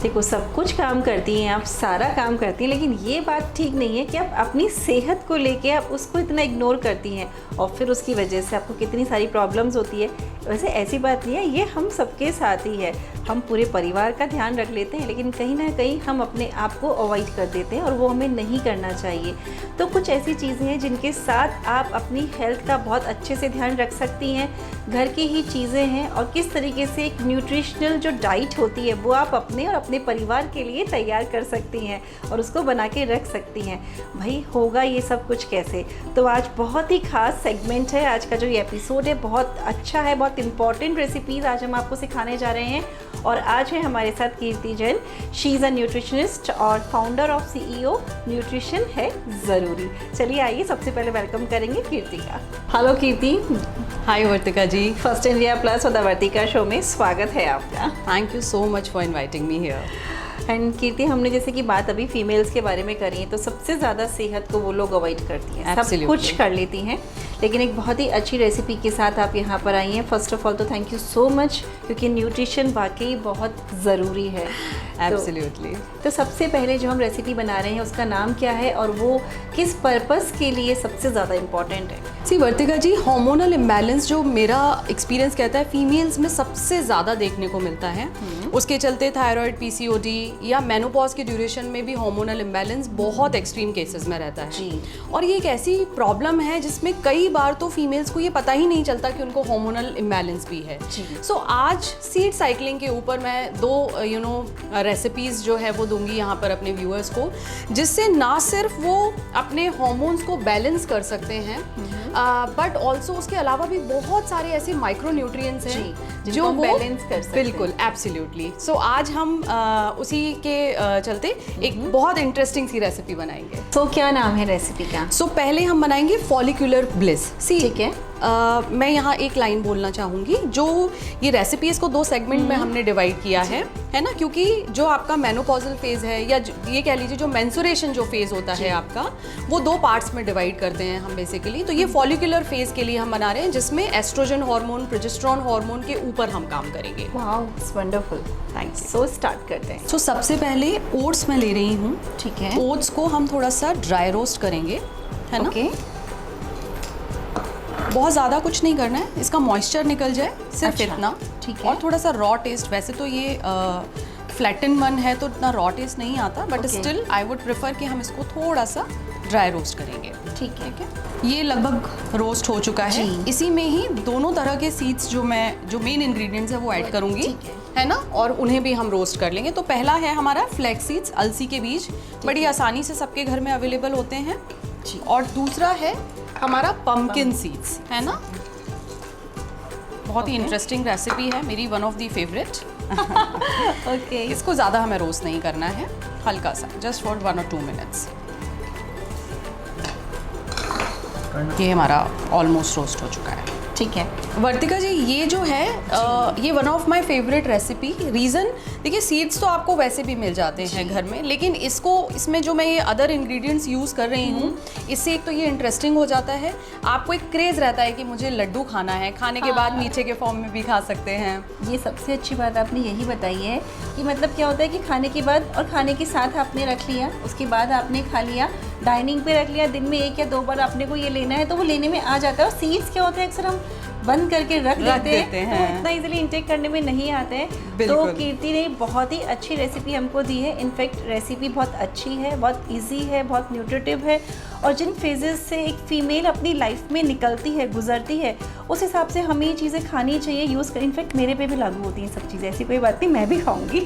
देखो, सब कुछ काम करती हैं आप, सारा काम करती हैं, लेकिन ये बात ठीक नहीं है कि आप अपनी सेहत को लेके आप उसको इतना इग्नोर करती हैं और फिर उसकी वजह से आपको कितनी सारी प्रॉब्लम्स होती है। वैसे ऐसी बात नहीं है, ये हम सबके साथ ही है। हम पूरे परिवार का ध्यान रख लेते हैं, लेकिन कहीं ना कहीं हम अपने आप को अवॉइड कर देते हैं और वो हमें नहीं करना चाहिए। तो कुछ ऐसी चीज़ें हैं जिनके साथ आप अपनी हेल्थ का बहुत अच्छे से ध्यान रख सकती हैं। घर की ही चीज़ें हैं और किस तरीके से एक न्यूट्रिशनल जो डाइट होती है वो आप अपने और अपने परिवार के लिए तैयार कर सकती हैं और उसको बना के रख सकती हैं। भाई होगा ये सब कुछ कैसे? तो आज बहुत ही खास सेगमेंट है, आज का जो ये एपिसोड है बहुत अच्छा है, बहुत इंपॉर्टेंट रेसिपीज़ आज हम आपको सिखाने जा रहे हैं। और आज है हमारे साथ Kirti Jain. She is a nutritionist और फाउंडर ऑफ CEO न्यूट्रिशन है ज़रूरी। चलिए आइए सबसे पहले वेलकम करेंगे कीर्ति का। Hello Kirti. Hi Vartika ji. First India plus और द वर्तिका शो में स्वागत है आपका। Thank you so much for inviting me here. And Kirti, हमने जैसे कि बात अभी फीमेल्स के बारे में करी है, तो सबसे ज़्यादा सेहत को वो लोग अवॉइड करती हैं, सब कुछ कर लेती हैं, लेकिन एक बहुत ही अच्छी रेसिपी के साथ आप यहाँ पर आई हैं। फर्स्ट ऑफ ऑल तो थैंक यू सो मच, क्योंकि न्यूट्रिशन वाकई बहुत ज़रूरी है। एब्सोल्युटली। तो सबसे पहले जो हम रेसिपी बना रहे हैं उसका नाम क्या है और वो किस पर्पस के लिए सबसे ज़्यादा इम्पॉर्टेंट है? सी वर्तिका जी, हार्मोनल इम्बैलेंस जो मेरा एक्सपीरियंस कहता है फीमेल्स में सबसे ज़्यादा देखने को मिलता है। उसके चलते थायराइड, PCOD या मेनोपॉज के ड्यूरेशन में भी हार्मोनल इम्बैलेंस बहुत एक्सट्रीम केसेस में रहता है जी। और ये एक ऐसी प्रॉब्लम है जिसमें कई बार तो फीमेल्स को ये पता ही नहीं चलता कि उनको हार्मोनल इम्बैलेंस भी है। सो आज सीड साइकिलिंग के ऊपर मैं दो रेसिपीज़ जो है वो दूंगी यहाँ पर अपने व्यूअर्स को, जिससे ना सिर्फ वो अपने हार्मोन्स को बैलेंस कर सकते हैं बट ऑल्सो उसके अलावा भी बहुत सारे ऐसे माइक्रो न्यूट्रिएंट्स हैं जो वो बैलेंस कर सकते हैं। बिल्कुल, एब्सोल्युटली। सो आज हम उसी के चलते एक बहुत इंटरेस्टिंग सी रेसिपी बनाएंगे। तो क्या नाम है रेसिपी का? सो पहले हम बनाएंगे फॉलिकुलर ब्लिस। ठीक है। मैं यहाँ एक लाइन बोलना चाहूँगी, जो ये रेसिपी इसको दो सेगमेंट में हमने डिवाइड किया है ना, क्योंकि जो आपका मेनोपॉजल फेज है या ये कह लीजिए जो मेंसुरेशन जो फेज होता है आपका, वो दो पार्ट्स में डिवाइड करते हैं हम बेसिकली। तो ये फॉलिकुलर फेज के लिए हम बना रहे हैं, जिसमें एस्ट्रोजन हार्मोन, प्रोजेस्टेरोन हार्मोन के ऊपर हम काम करेंगे। Wow, it's wonderful. Thank you. So start करते हैं। सो सबसे पहले ओट्स मैं ले रही हूँ। ठीक है। ओट्स को हम थोड़ा सा ड्राई रोस्ट करेंगे, है ना? ओके। बहुत ज़्यादा कुछ नहीं करना है, इसका मॉइस्चर निकल जाए, सिर्फ अच्छा, इतना। ठीक है। और थोड़ा सा रॉ टेस्ट, वैसे तो ये फ्लैटन वन है तो इतना रॉ टेस्ट नहीं आता, but still I would prefer कि हम इसको थोड़ा सा ड्राई रोस्ट करेंगे। ठीक है। ये लगभग रोस्ट हो चुका है। इसी में ही दोनों तरह के सीड्स जो मेन इंग्रेडिएंट्स है वो ऐड करूँगी, है ना, और उन्हें भी हम रोस्ट कर लेंगे। तो पहला है हमारा फ्लैक्स सीड्स, अलसी के बीज, बड़ी आसानी से सबके घर में अवेलेबल होते हैं। और दूसरा है हमारा पम्पकिन सीड्स, है ना। बहुत ही इंटरेस्टिंग रेसिपी है, मेरी one of the favourite. Okay. इसको ज़्यादा हमें रोस्ट नहीं करना है, हल्का सा, जस्ट फॉर 1 or 2 मिनट्स। ये हमारा ऑलमोस्ट रोस्ट हो चुका है। ठीक है। वर्तिका जी, ये जो है ये one of my favourite recipe. Reason देखिए, सीड्स तो आपको वैसे भी मिल जाते हैं घर में, लेकिन इसमें जो मैं ये अदर इंग्रेडिएंट्स यूज़ कर रही हूँ, इससे एक तो ये इंटरेस्टिंग हो जाता है, आपको एक क्रेज़ रहता है कि मुझे लड्डू खाना है, खाने के बाद मीठे के फॉर्म में भी खा सकते हैं। ये सबसे अच्छी बात आपने यही बताई है कि मतलब क्या होता है कि खाने के बाद और खाने के साथ आपने रख लिया, उसके बाद आपने खा लिया, डाइनिंग पे रख लिया, दिन में 1 या 2 बार आपने को ये लेना है तो वो लेने में आ जाता है। और सीड्स क्या होता है, अक्सर हम बंद करके रख देते हैं तो इतना इजीली इंटेक करने में नहीं आते हैं। तो कीर्ति ने बहुत ही अच्छी रेसिपी हमको दी है। इनफैक्ट रेसिपी बहुत अच्छी है, बहुत इजी है, बहुत न्यूट्रिटिव है, और जिन फेजेस से एक फ़ीमेल अपनी लाइफ में निकलती है, गुजरती है, उस हिसाब से हमें ये चीज़ें खानी चाहिए, यूज़ कर। इनफैक्ट मेरे पे भी लागू होती हैं सब चीज़ें, ऐसी कोई बात नहीं, मैं भी खाऊंगी।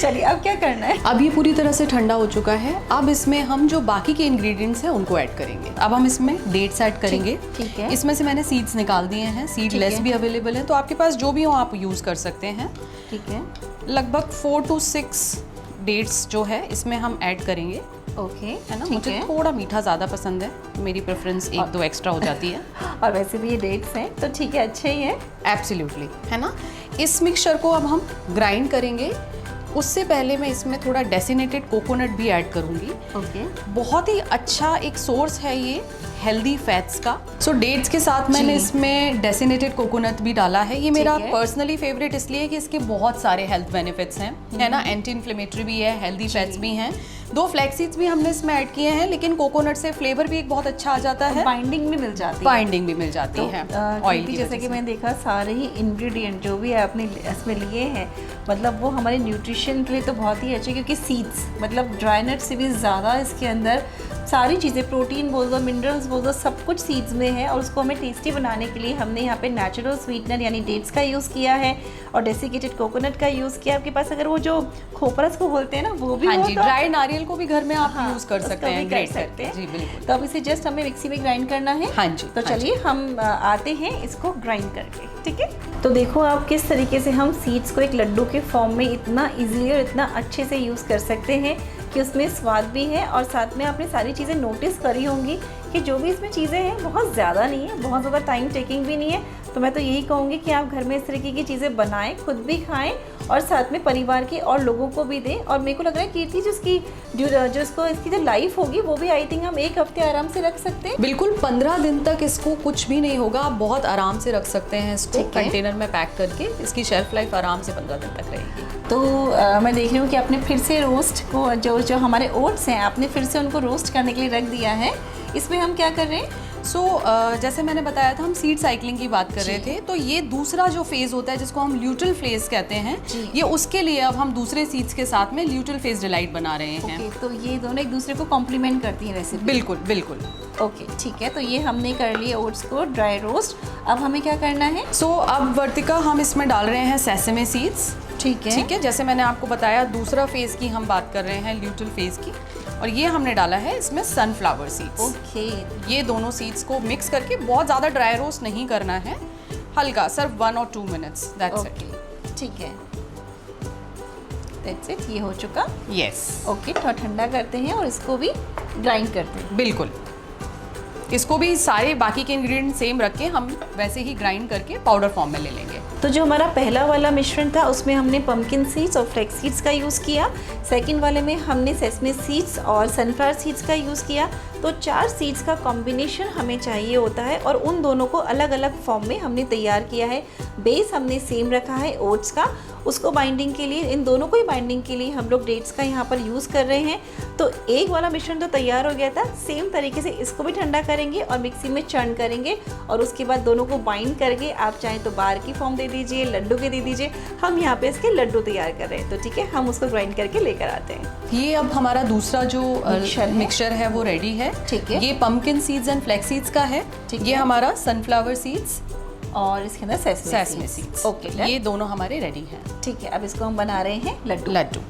चलिए अब क्या करना है? अब ये पूरी तरह से ठंडा हो चुका है। अब इसमें हम जो बाकी के इंग्रेडिएंट्स हैं उनको ऐड करेंगे। अब हम इसमें डेट्स ऐड करेंगे। ठीक है। इसमें से मैंने सीड्स निकाल दिए हैं, सीड लेस भी अवेलेबल है, तो आपके पास जो भी हो आप यूज़ कर सकते हैं। ठीक है। लगभग 4 to 6 डेट्स जो है इसमें हम ऐड करेंगे। ओके, है ना। मुझे थोड़ा मीठा ज़्यादा पसंद है, मेरी प्रेफरेंस 1-2 एक्स्ट्रा हो जाती है। और वैसे भी ये डेट्स हैं तो ठीक है, अच्छे ही हैं। एब्सोल्युटली, है ना। इस मिक्सचर को अब हम ग्राइंड करेंगे। उससे पहले मैं इसमें थोड़ा डेसिनेटेड कोकोनट भी ऐड करूँगी। ओके। बहुत ही अच्छा एक सोर्स है ये हेल्दी फैट्स का। सो डेट्स के साथ मैंने इसमें डेसिनेटेड कोकोनट भी डाला है। ये मेरा पर्सनली फेवरेट इसलिए कि इसके बहुत सारे हेल्थ बेनिफिट्स हैं, है ना। एंटी इन्फ्लेमेटरी भी है, हेल्दी फैट्स भी हैं। 2 फ्लैक्स सीड्स भी हमने इसमें ऐड किए हैं, लेकिन कोकोनट से फ्लेवर भी एक बहुत अच्छा आ जाता है, बाइंडिंग भी मिल जाती है। बाइंडिंग भी मिल जाती है ऑयल की। जैसे कि मैंने देखा सारे ही इंग्रेडिएंट जो भी आपने इसमें लिए हैं, मतलब वो हमारे न्यूट्रिशन के लिए तो बहुत ही अच्छे, क्योंकि सीड्स मतलब ड्राई नट से भी ज़्यादा इसके अंदर सारी चीज़ें, प्रोटीन बोल दो, मिनरल्स बोल दो, सब कुछ सीड्स में है। और उसको हमें टेस्टी बनाने के लिए हमने यहाँ पे नेचुरल स्वीटनर यानी डेट्स का यूज़ किया है और डेसिकेटेड कोकोनट का यूज़ किया। आपके पास अगर वो जो खोपरस को बोलते हैं ना, वो भी हाँ जी, ड्राई नारियल को भी घर में आप यूज़ कर सकते हैं, ग्राइंड सकते हैं जी बिल्कुल। तो अब इसे जस्ट हमें मिक्सी में ग्राइंड करना है। हाँ जी, तो चलिए हम आते हैं इसको ग्राइंड करके, ठीक है। तो देखो आप किस तरीके से हम सीड्स को एक लड्डू के फॉर्म में इतना इजीली और इतना अच्छे से यूज़ कर सकते हैं कि उसमें स्वाद भी है और साथ में आपने सारी चीज़ें नोटिस करी होंगी कि जो भी इसमें चीज़ें हैं बहुत ज़्यादा नहीं है, बहुत ज़्यादा टाइम टेकिंग भी नहीं है। तो मैं तो यही कहूँगी कि आप घर में इस तरीके की चीज़ें बनाएं, खुद भी खाएं और साथ में परिवार के और लोगों को भी दें। और मेरे को लग रहा है कीर्ति जो इसकी जो लाइफ होगी वो भी आई थिंक हम 1 हफ्ते आराम से रख सकते हैं। बिल्कुल 15 दिन तक इसको कुछ भी नहीं होगा, आप बहुत आराम से रख सकते हैं इसको कंटेनर में पैक करके। इसकी शेल्फ लाइफ आराम से 15 दिन तक रहेगी। तो मैं देख रही हूँ कि आपने फिर से रोस्ट को जो हमारे ओट्स हैं आपने फिर से उनको रोस्ट करने के लिए रख दिया है। इसमें हम क्या कर रहे हैं? जैसे मैंने बताया था हम सीड साइकिलिंग की बात कर रहे थे, तो ये दूसरा जो फेज होता है जिसको हम ल्यूटल फेज कहते हैं, ये उसके लिए अब हम दूसरे सीड्स के साथ में ल्यूटल फेज डिलाइट बना रहे हैं। तो ये दोनों एक दूसरे को कॉम्प्लीमेंट करती हैं रेसिपी। बिल्कुल बिल्कुल। ओके ठीक है, तो ये हमने कर लिए ओट्स को ड्राई रोस्ट। अब हमें क्या करना है? अब वर्तिका हम इसमें डाल रहे हैं सेसमे सीड्स। ठीक है, जैसे मैंने आपको बताया दूसरा फेज की हम बात कर रहे हैं, ल्यूटल फेज की, और ये हमने डाला है इसमें सनफ्लावर सीड्स। ओके, ये दोनों सीड्स को मिक्स करके बहुत ज़्यादा ड्राई रोस्ट नहीं करना है, हल्का सिर्फ 1 और 2 मिनट्स, दैट्स इट। ठीक है, दैट्स इट, ये हो चुका। यस। ओके, थोड़ा ठंडा करते हैं और इसको भी ग्राइंड करते हैं। बिल्कुल, इसको भी सारे बाकी के इंग्रेडिएंट सेम रख के हम वैसे ही ग्राइंड करके पाउडर फॉर्म में ले लेंगे। तो जो हमारा पहला वाला मिश्रण था उसमें हमने पम्पकिन सीड्स और फ्लैक्स सीड्स का यूज़ किया। सेकंड वाले में हमने सेसमे सीड्स और सनफ्लावर सीड्स का यूज़ किया। तो 4 सीड्स का कॉम्बिनेशन हमें चाहिए होता है और उन दोनों को अलग अलग फॉर्म में हमने तैयार किया है। बेस हमने सेम रखा है ओट्स का, उसको बाइंडिंग के लिए, इन दोनों को ही बाइंडिंग के लिए हम लोग डेट्स का यहाँ पर यूज़ कर रहे हैं। तो एक वाला मिश्रण तो तैयार हो गया था, सेम तरीके से इसको भी ठंडा करेंगे और मिक्सी में चर्न करेंगे और उसके बाद दोनों को बाइंड करके आप चाहें तो बार की फॉर्म दे दीजिए, लड्डू के दे दीजिए। हम यहाँ पे इसके लड्डू तैयार कर रहे हैं, तो ठीक है, हम उसको ग्राइंड करके लेकर आते हैं। ये अब हमारा दूसरा जो मिक्सचर है वो रेडी है। ठीक है, ये pumpkin seeds and flax seeds का है। ये हमारा सनफ्लावर सीड्स और इसके अंदर सेसमे सीड्स। ओके, ये दोनों हमारे रेडी हैं। ठीक है, अब इसको हम बना रहे हैं लड्डू।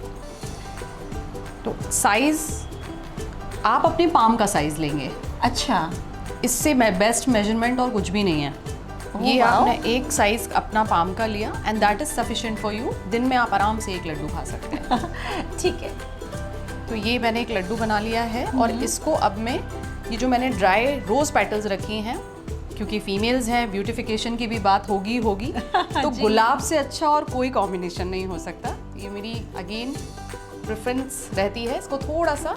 तो साइज आप अपने पाम का साइज लेंगे। अच्छा, इससे बेस्ट मेजरमेंट और कुछ भी नहीं है। ये आपने एक साइज अपना पाम का लिया and that is sufficient for you. दिन में आप आराम से एक लड्डू खा सकते हैं। ठीक है, तो ये मैंने एक लड्डू बना लिया है और इसको अब मैं ये जो मैंने ड्राई रोज पेटल्स रखी हैं, क्योंकि फीमेल्स हैं, ब्यूटिफिकेशन की भी बात होगी तो गुलाब से अच्छा और कोई कॉम्बिनेशन नहीं हो सकता। ये मेरी अगेन प्रेफरेंस रहती है। इसको थोड़ा सा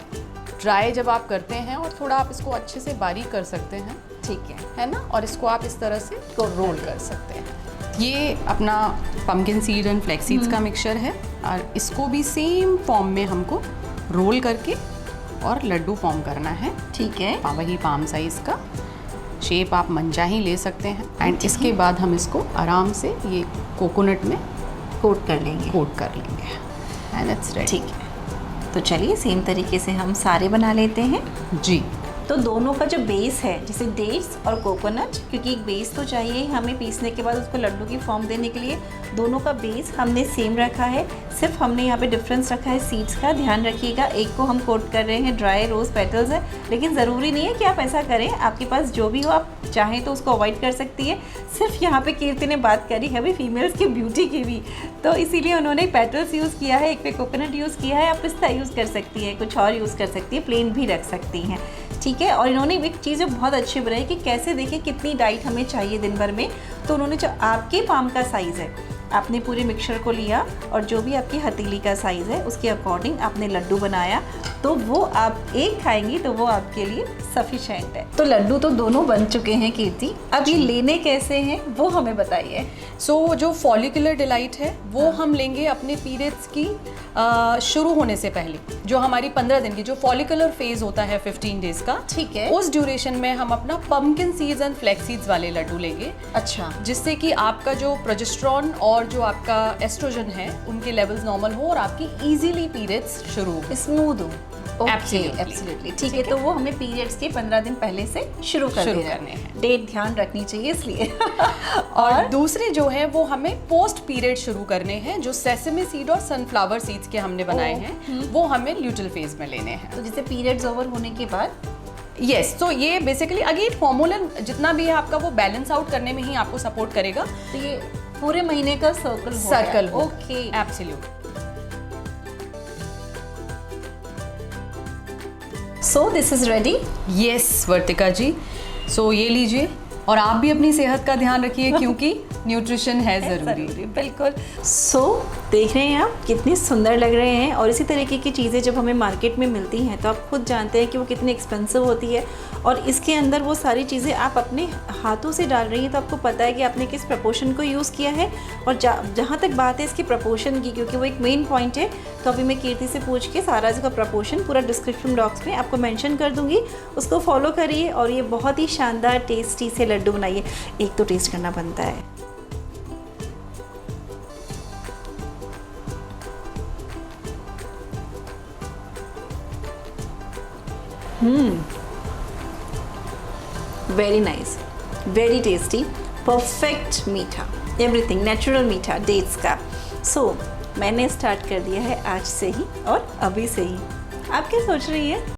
ड्राई जब आप करते हैं और थोड़ा आप इसको अच्छे से बारीक कर सकते हैं, ठीक है ना, और इसको आप इस तरह से रोल कर सकते हैं। ये अपना pumpkin seed and flax seeds का मिक्सचर है और इसको भी सेम फॉर्म में हमको रोल करके और लड्डू फॉर्म करना है। ठीक है, वही पाम साइज का शेप आप मनचाही ही ले सकते हैं एंड इसके बाद हम इसको आराम से ये कोकोनट में कोट कर लेंगे एंड इट्स रेडी। ठीक है, तो चलिए सेम तरीके से हम सारे बना लेते हैं। जी, तो दोनों का जो बेस है, जैसे डेट्स और कोकोनट, क्योंकि एक बेस तो चाहिए हमें पीसने के बाद उसको लड्डू की फॉर्म देने के लिए, दोनों का बेस हमने सेम रखा है। सिर्फ हमने यहाँ पे डिफरेंस रखा है सीड्स का, ध्यान रखिएगा। एक को हम कोट कर रहे हैं ड्राई रोज पेटल्स है, लेकिन ज़रूरी नहीं है कि आप ऐसा करें। आपके पास जो भी हो, आप चाहें तो उसको अवॉइड कर सकती है। सिर्फ यहाँ पे कीर्ति ने बात करी है अभी फीमेल्स की ब्यूटी की भी, तो इसीलिए उन्होंने पेटल्स यूज़ किया है, एक पे कोकोनट यूज़ किया है। आप पिस्ता यूज़ कर सकती है, कुछ और यूज़ कर सकती है, प्लेन भी रख सकती हैं, ठीक है। और इन्होंने एक चीज़ जो बहुत अच्छी बनाई कि कैसे देखिए कितनी डाइट हमें चाहिए दिन भर में। तो उन्होंने जो आपके पाम का साइज़ है, आपने पूरे मिक्सचर को लिया और जो भी आपकी हथेली का साइज़ है उसके अकॉर्डिंग आपने लड्डू बनाया, तो वो आप एक खाएंगी तो वो आपके लिए सफिशेंट है। तो लड्डू तो दोनों बन चुके हैं कीर्ति, अब ये लेने कैसे हैं वो हमें बताइए। सो जो फॉलिकुलर डिलाइट है वो हम लेंगे अपने पीरियड्स की शुरू होने से पहले, जो हमारी 15 दिन की जो फॉलिकुलर फेज होता है 15 डेज का, ठीक है, उस ड्यूरेशन में हम अपना pumpkin seeds and flax seeds वाले लड्डू लेंगे। अच्छा, जिससे कि आपका जो प्रोजेस्टेरॉन और जो आपका एस्ट्रोजन है उनके लेवल्स नॉर्मल हो और आपकी इजीली पीरियड्स शुरू हो, स्मूथ हो। Absolutely. एब्सोल्युटली ठीक है। तो वो हमें पीरियड्स के 15 दिन पहले से शुरू करने हैं। डेट ध्यान रखनी चाहिए इसलिए। और दूसरे जो है वो हमें पोस्ट पीरियड शुरू करने हैं, जो सेसमी सीड और सनफ्लावर सीड्स के हमने बनाए हैं वो हमें ल्यूटल फेज में लेने हैं। तो जैसे पीरियड्स ओवर होने के बाद, यस, तो ये बेसिकली अगेन हार्मोनल जितना भी है आपका वो बैलेंस आउट करने में ही आपको सपोर्ट करेगा। तो ये पूरे महीने का सर्कल हो। Okay, absolute. So this is ready. Yes Vartika ji, so ये लीजिए और आप भी अपनी सेहत का ध्यान रखिए क्योंकि न्यूट्रिशन है ज़रूरी। बिल्कुल। सो देख रहे हैं आप कितनी सुंदर लग रहे हैं, और इसी तरीके की चीज़ें जब हमें मार्केट में मिलती हैं तो आप खुद जानते हैं कि वो कितनी एक्सपेंसिव होती है, और इसके अंदर वो सारी चीज़ें आप अपने हाथों से डाल रही हैं तो आपको पता है कि आपने किस प्रपोर्शन को यूज़ किया है। और जहाँ तक बात है इसकी प्रपोर्शन की, क्योंकि वो एक मेन पॉइंट है, तो अभी मैं कीर्ति से पूछ के सारा इसका प्रपोर्शन पूरा डिस्क्रिप्शन बॉक्स में आपको मेंशन कर दूंगी, उसको फॉलो करिए और ये बहुत ही शानदार टेस्टी से लड्डू बनाइए। एक तो टेस्ट करना बनता है। Very nice, very tasty, perfect मीठा, एवरीथिंग नेचुरल मीठा डेट्स का। सो मैंने स्टार्ट कर दिया है आज से ही और अभी से ही। आप क्या सोच रही हैं?